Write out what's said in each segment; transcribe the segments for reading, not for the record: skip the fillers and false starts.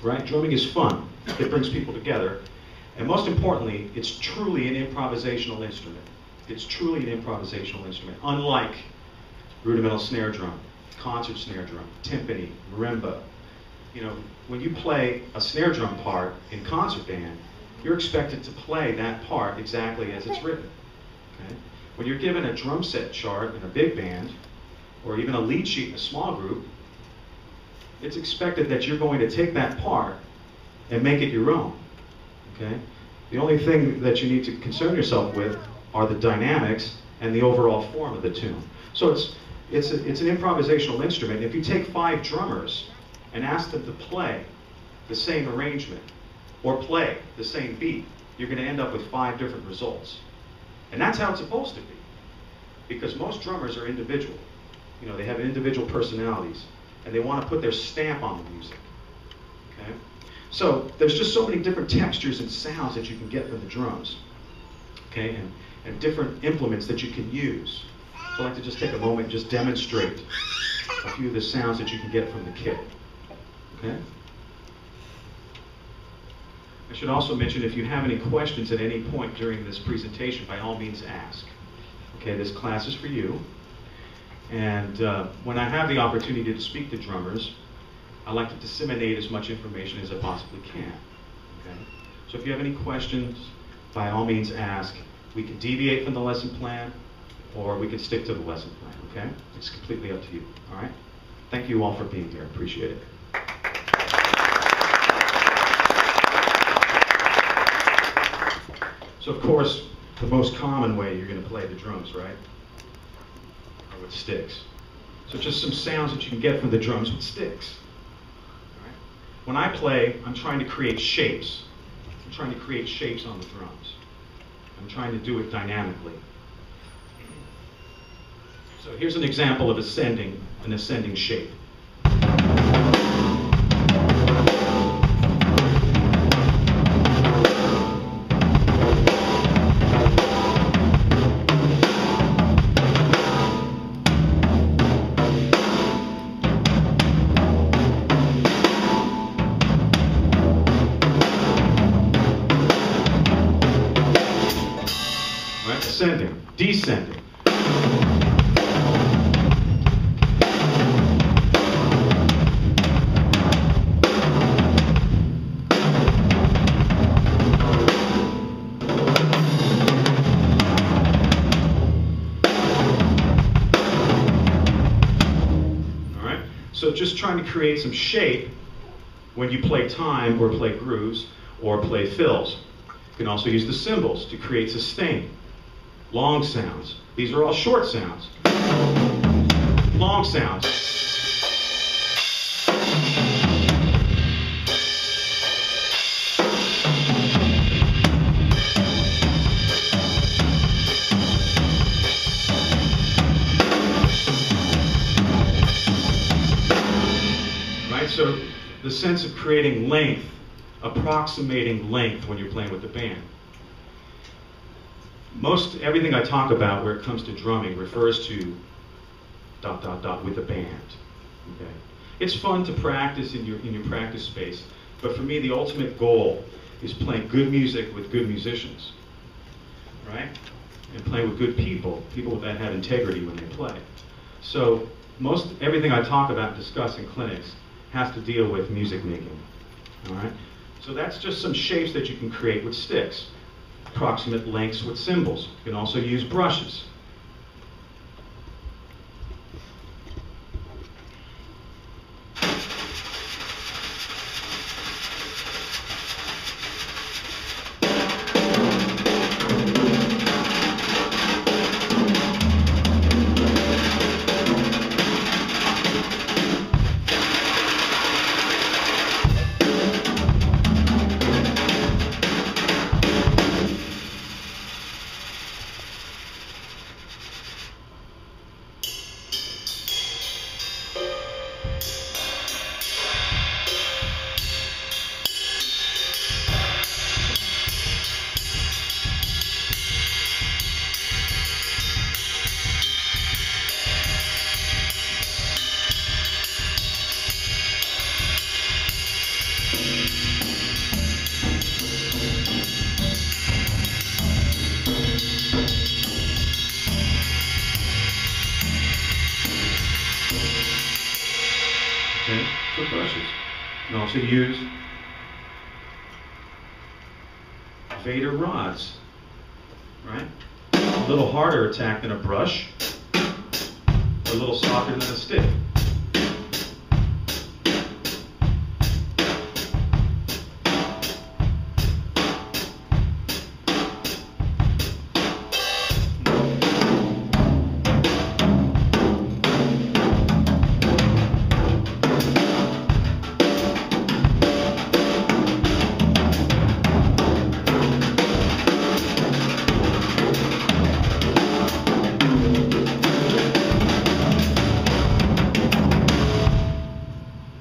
right? Drumming is fun. It brings people together. And most importantly, it's truly an improvisational instrument. It's truly an improvisational instrument, unlike rudimental snare drum, concert snare drum, timpani, marimba. You know, when you play a snare drum part in concert band, you're expected to play that part exactly as it's written. Okay? When you're given a drum set chart in a big band, or even a lead sheet in a small group, it's expected that you're going to take that part and make it your own. Okay? The only thing that you need to concern yourself with are the dynamics and the overall form of the tune. So it's an improvisational instrument. If you take 5 drummers and ask them to play the same arrangement or play the same beat, you're going to end up with 5 different results. And that's how it's supposed to be, because most drummers are individual. You know, they have individual personalities, and they want to put their stamp on the music. Okay? So there's just so many different textures and sounds that you can get from the drums. Okay? And different implements that you can use. So I'd like to just take a moment and just demonstrate a few of the sounds that you can get from the kit. Okay? I should also mention, if you have any questions at any point during this presentation, by all means ask. Okay, this class is for you. And when I have the opportunity to speak to drummers, I like to disseminate as much information as I possibly can. Okay? So if you have any questions, by all means ask. We can deviate from the lesson plan, or we can stick to the lesson plan, okay? It's completely up to you, all right? Thank you all for being here. Appreciate it. So of course, the most common way you're going to play the drums, right, are with sticks. So just some sounds that you can get from the drums with sticks. All right? When I play, I'm trying to create shapes. I'm trying to create shapes on the drums. I'm trying to do it dynamically. So here's an example of an ascending shape. Ascending, descending. All right, so just trying to create some shape when you play time or play grooves or play fills. You can also use the cymbals to create sustain. Long sounds. These are all short sounds. Long sounds. Right? So the sense of creating length, approximating length when you're playing with the band. Most everything I talk about where it comes to drumming refers to ... with the band. Okay? It's fun to practice in your practice space, but for me the ultimate goal is playing good music with good musicians, right? And playing with good people that have integrity when they play. So most everything I talk about and discuss in clinics has to deal with music making. All right? So that's just some shapes that you can create with sticks. Approximate lengths with cymbals. You can also use brushes. with brushes. You can also use Vader rods, right? A little harder attack than a brush, a little softer than a stick.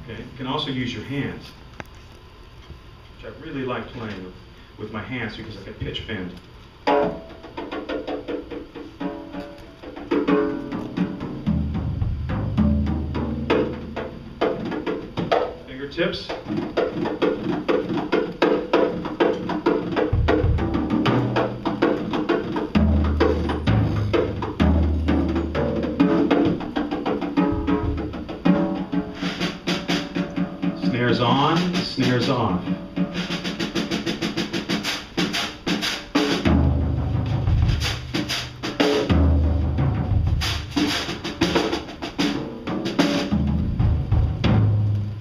You can also use your hands, which I really like playing with my hands because I can pitch bend. Fingertips. Snares on, snares off.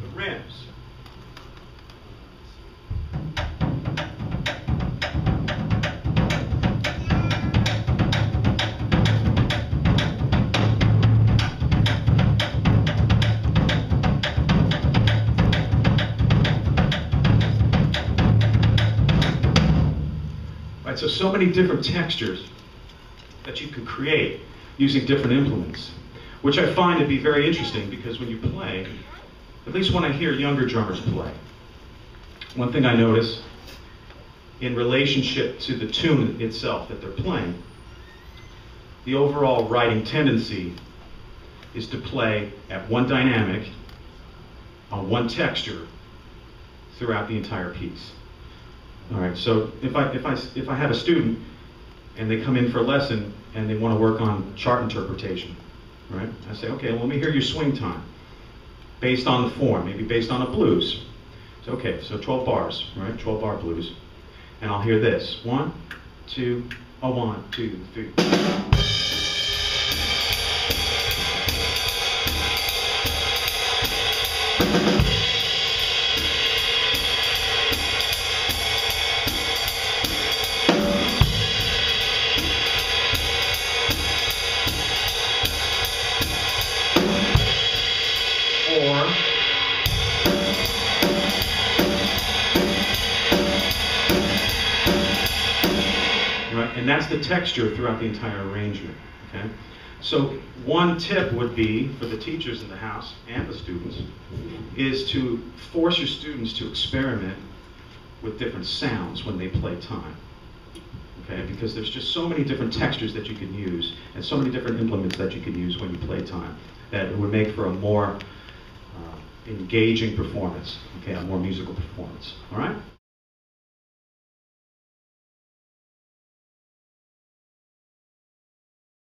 The rims. Right, so many different textures that you can create using different implements, which I find to be very interesting because when you play, at least when I hear younger drummers play, one thing I notice in relationship to the tune itself that they're playing, the overall writing tendency is to play at one dynamic on one texture throughout the entire piece. All right, so if I have a student and they come in for a lesson and they want to work on chart interpretation, right? I say, okay, well, let me hear your swing time based on the form, maybe based on a blues. So, okay, so 12 bars, right? 12 bar blues. And I'll hear this. 1, 2, 1, 2, 3. Right, and that's the texture throughout the entire arrangement. Okay, so one tip would be for the teachers in the house and the students is to force your students to experiment with different sounds when they play time. Okay, because there's just so many different textures that you can use and so many different implements that you can use when you play time that it would make for a more engaging performance, okay, a more musical performance. All right?